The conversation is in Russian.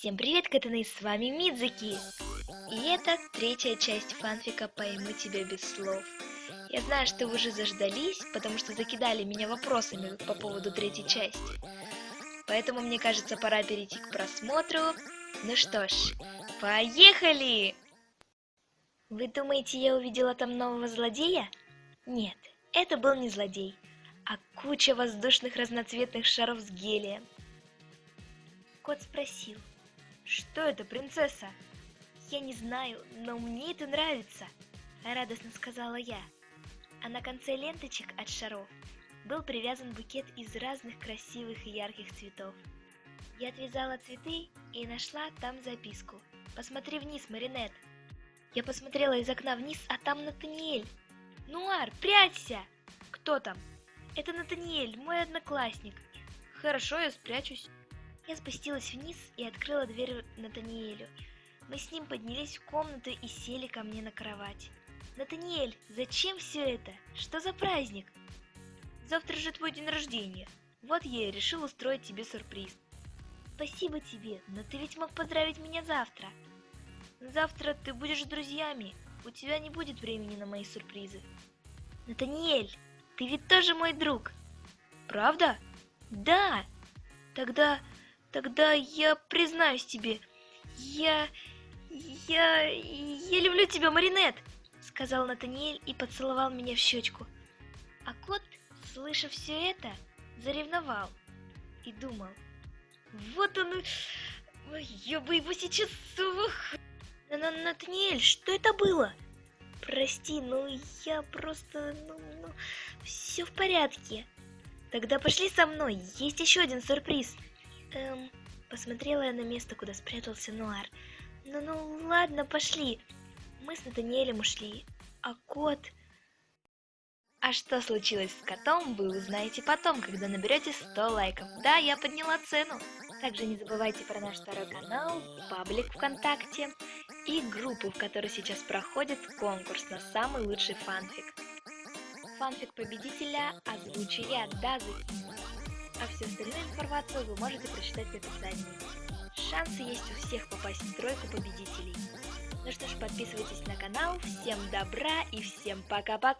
Всем привет, катаны, с вами Мидзуки! И это третья часть фанфика «Пойму тебя без слов». Я знаю, что вы уже заждались, потому что закидали меня вопросами по поводу третьей части. Поэтому, мне кажется, пора перейти к просмотру. Ну что ж, поехали! Вы думаете, я увидела там нового злодея? Нет, это был не злодей, а куча воздушных разноцветных шаров с гелием. Кот спросил: «Что это, принцесса?» «Я не знаю, но мне это нравится», — радостно сказала я. А на конце ленточек от шаров был привязан букет из разных красивых и ярких цветов. Я отвязала цветы и нашла там записку: «Посмотри вниз, Маринет». Я посмотрела из окна вниз, а там Натаниэль. «Нуар, прячься!» «Кто там?» «Это Натаниэль, мой одноклассник». «Хорошо, я спрячусь». Я спустилась вниз и открыла дверь Натаниэлю. Мы с ним поднялись в комнату и сели ко мне на кровать. «Натаниэль, зачем все это? Что за праздник?» «Завтра же твой день рождения. Вот я и решил устроить тебе сюрприз». «Спасибо тебе, но ты ведь мог поздравить меня завтра». «Завтра ты будешь с друзьями. У тебя не будет времени на мои сюрпризы». «Натаниэль, ты ведь тоже мой друг». «Правда?» «Да». Тогда я признаюсь тебе, я люблю тебя, Маринет», — сказал Натаниэль и поцеловал меня в щечку. А кот, слышав все это, заревновал и думал: «Вот он, я бы его сейчас...» «Натаниэль, что это было?» «Прости, я просто... все в порядке». «Тогда пошли со мной, есть еще один сюрприз». Посмотрела я на место, куда спрятался Нуар. Ну ладно, пошли. Мы с Натаниэлем ушли, а кот... А что случилось с котом, вы узнаете потом, когда наберете 100 лайков. Да, я подняла цену. Также не забывайте про наш второй канал, паблик ВКонтакте и группу, в которой сейчас проходит конкурс на самый лучший фанфик. Фанфик победителя озвучу я, Дазы. А всю остальную информацию вы можете прочитать в описании. Шансы есть у всех попасть в тройку победителей. Ну что ж, подписывайтесь на канал, всем добра и всем пока-пока!